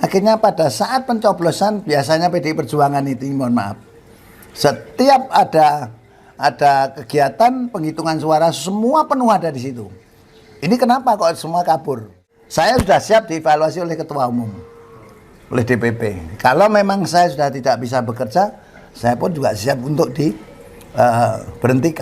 akhirnya pada saat pencoblosan biasanya PDI Perjuangan itu, mohon maaf, setiap ada kegiatan penghitungan suara semua penuh ada di situ. Ini kenapa kok semua kabur? Saya sudah siap dievaluasi oleh Ketua Umum, oleh DPP. Kalau memang saya sudah tidak bisa bekerja, saya pun juga siap untuk diberhentikan.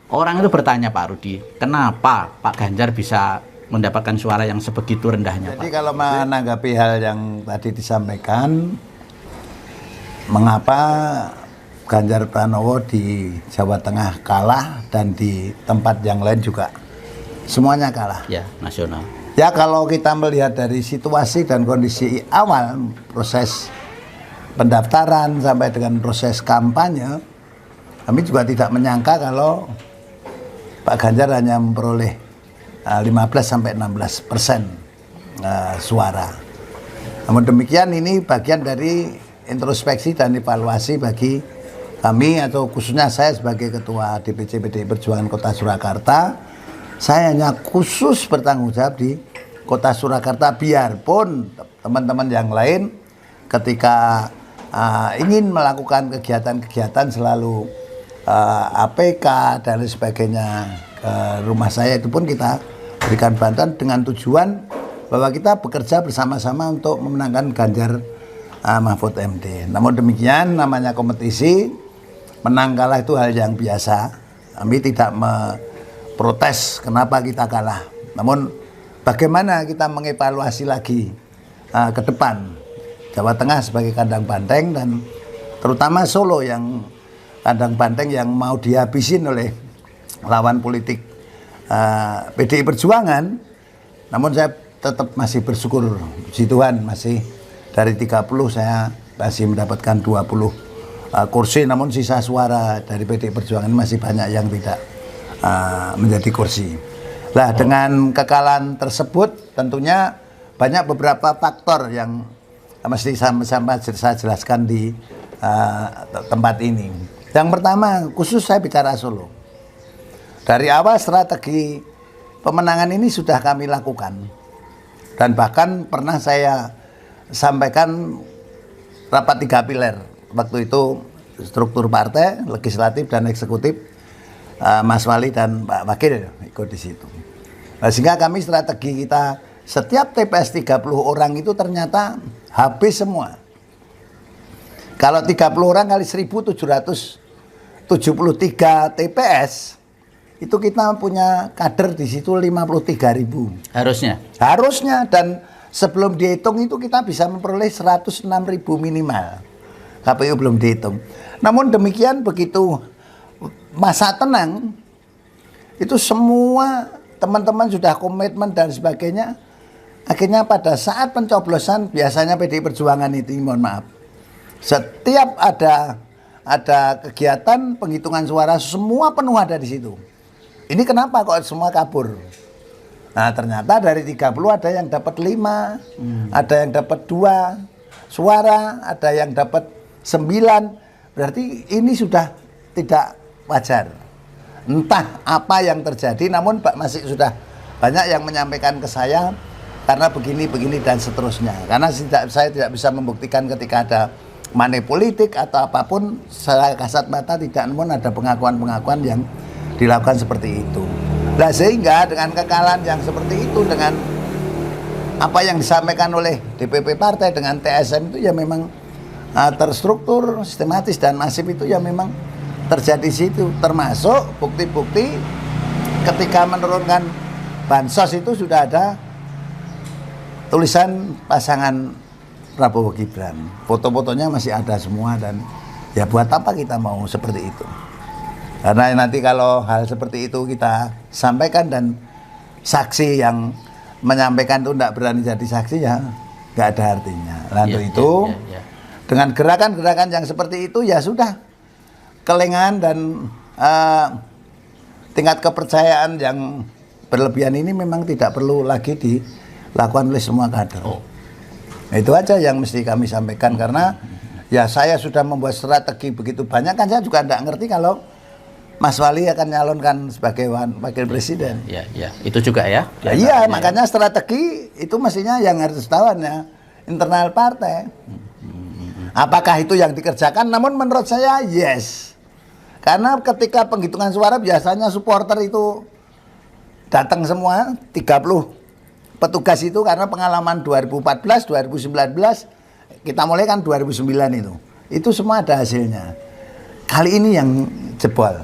Orang itu bertanya, Pak Rudi, kenapa Pak Ganjar bisa mendapatkan suara yang sebegitu rendahnya, Jadi Pak? kalau menanggapi hal yang tadi disampaikan, mengapa Ganjar Pranowo di Jawa Tengah kalah dan di tempat yang lain juga semuanya kalah? Ya, nasional. Ya, kalau kita melihat dari situasi dan kondisi awal proses pendaftaran sampai dengan proses kampanye, kami juga tidak menyangka kalau Pak Ganjar hanya memperoleh 15-16% suara. Namun demikian, ini bagian dari introspeksi dan evaluasi bagi kami, atau khususnya saya sebagai Ketua DPC PDI Perjuangan Kota Surakarta. Saya hanya khusus bertanggung jawab di Kota Surakarta, biarpun teman-teman yang lain ketika ingin melakukan kegiatan-kegiatan selalu APK dan lain sebagainya ke rumah saya, itu pun kita berikan bantuan dengan tujuan bahwa kita bekerja bersama-sama untuk memenangkan Ganjar Mahfud MD. Namun demikian, namanya kompetisi, menang kalah itu hal yang biasa. Kami tidak memprotes kenapa kita kalah. Namun bagaimana kita mengevaluasi lagi ke depan Jawa Tengah sebagai kandang banteng, dan terutama Solo yang kandang banteng yang mau dihabisin oleh lawan politik PDI Perjuangan. Namun saya tetap masih bersyukur, puji Tuhan, masih dari 30 saya masih mendapatkan 20 kursi, namun sisa suara dari PDI Perjuangan masih banyak yang tidak menjadi kursi. Nah, dengan kekalahan tersebut tentunya banyak beberapa faktor yang mesti sama-sama saya jelaskan di tempat ini. Yang pertama, khusus saya bicara Solo. Dari awal strategi pemenangan ini sudah kami lakukan. Dan bahkan pernah saya sampaikan rapat 3 pilar. Waktu itu struktur partai, legislatif dan eksekutif, Mas Wali dan Pak Wakil ikut di situ. Nah, sehingga kami strategi kita, setiap TPS 30 orang itu ternyata habis semua. Kalau 30 orang kali 1.773 TPS, itu kita punya kader di situ 53.000. Harusnya, dan sebelum dihitung itu kita bisa memperoleh 106.000 minimal. KPU belum dihitung. Namun demikian, begitu masa tenang, itu semua teman-teman sudah komitmen dan sebagainya. Akhirnya pada saat pencoblosan, biasanya PDI Perjuangan itu, mohon maaf, setiap ada kegiatan penghitungan suara semua penuh ada di situ. Ini kenapa kok semua kabur? Nah, ternyata dari 30 ada yang dapat 5, ada yang dapat 2 suara, ada yang dapat 9. Berarti ini sudah tidak wajar. Entah apa yang terjadi, namun masih sudah banyak yang menyampaikan ke saya karena begini dan seterusnya. Karena saya tidak bisa membuktikan ketika ada money politik atau apapun secara kasat mata, tidak, namun ada pengakuan-pengakuan yang dilakukan seperti itu. Nah, sehingga dengan kekalahan yang seperti itu, dengan apa yang disampaikan oleh DPP partai dengan TSM itu ya memang terstruktur, sistematis dan masif, itu ya memang terjadi situ. Termasuk bukti-bukti ketika menurunkan bansos itu sudah ada tulisan pasangan Prabowo Gibran. Foto-fotonya masih ada semua, dan ya buat apa kita mau seperti itu? Karena nanti kalau hal seperti itu kita sampaikan dan saksi yang menyampaikan itu tidak berani jadi saksi, ya nggak ada artinya. Lalu itu dengan gerakan-gerakan yang seperti itu, ya sudah, kelengahan dan tingkat kepercayaan yang berlebihan ini memang tidak perlu lagi dilakukan oleh semua kader. Nah, itu aja yang mesti kami sampaikan, karena ya saya sudah membuat strategi begitu banyak, kan saya juga tidak ngerti kalau Mas Wali akan nyalonkan sebagai wakil presiden. Ya, ya. Itu juga ya. Ya, iya, makanya strategi itu mestinya yang harus tahuan ya internal partai. Apakah itu yang dikerjakan? Namun menurut saya yes. Karena ketika penghitungan suara biasanya supporter itu datang semua 30 petugas itu karena pengalaman 2014, 2019 kita mulai kan 2009 itu. Itu semua ada hasilnya. Kali ini yang jebol.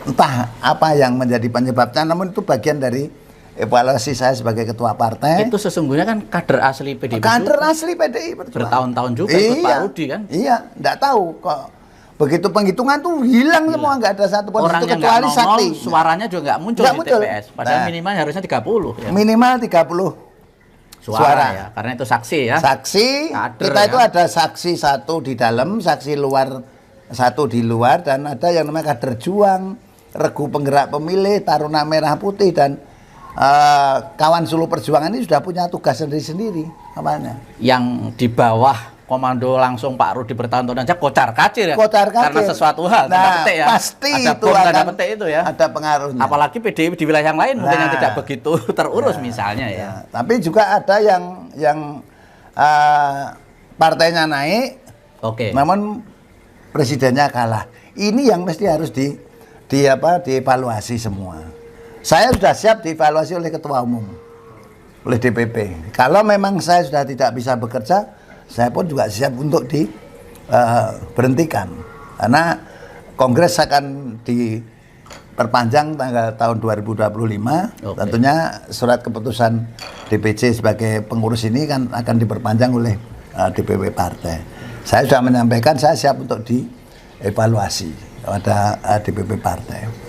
Entah apa yang menjadi penyebabnya, namun itu bagian dari evaluasi saya sebagai ketua partai. Itu sesungguhnya kan kader asli PDI Perjuangan. Kader asli PDI Perjuangan. Bertahun-tahun juga ikut Pak Rudi kan. Iya, enggak tahu kok. Begitu penghitungan tuh hilang semua, enggak ada satu pun Orang itu yang kecuali nggak Sakti. nongol, suaranya juga nggak muncul di TPS. Padahal minimal harusnya 30 ya. Minimal 30 suara. Ya, karena itu saksi ya. Saksi, Kader, kita ya. itu ada saksi satu di dalam, saksi luar satu di luar, dan ada yang namanya kader juang, regu penggerak pemilih, taruna merah putih, dan kawan Sulu Perjuangan ini sudah punya tugas sendiri-sendiri namanya. Yang di bawah komando langsung Pak Rudi bertahun-tahun aja kocar-kacir ya. Kocar-kacir. Karena sesuatu hal, tanda petik ya. Pasti ada itu bom, tanda akan petik itu ya. ada pengaruhnya. Apalagi PDI di wilayah yang lain mungkin yang Nah. tidak begitu terurus misalnya ya. Tapi juga ada yang partainya naik, Oke. namun presidennya kalah. Ini yang mesti harus dievaluasi semua. Saya sudah siap dievaluasi oleh ketua umum, oleh DPP. Kalau memang saya sudah tidak bisa bekerja, saya pun juga siap untuk diberhentikan. Karena Kongres akan diperpanjang tahun 2025. Oke. Tentunya surat keputusan DPC sebagai pengurus ini kan akan diperpanjang oleh DPP partai. Saya sudah menyampaikan saya siap untuk dievaluasi pada DPP partai.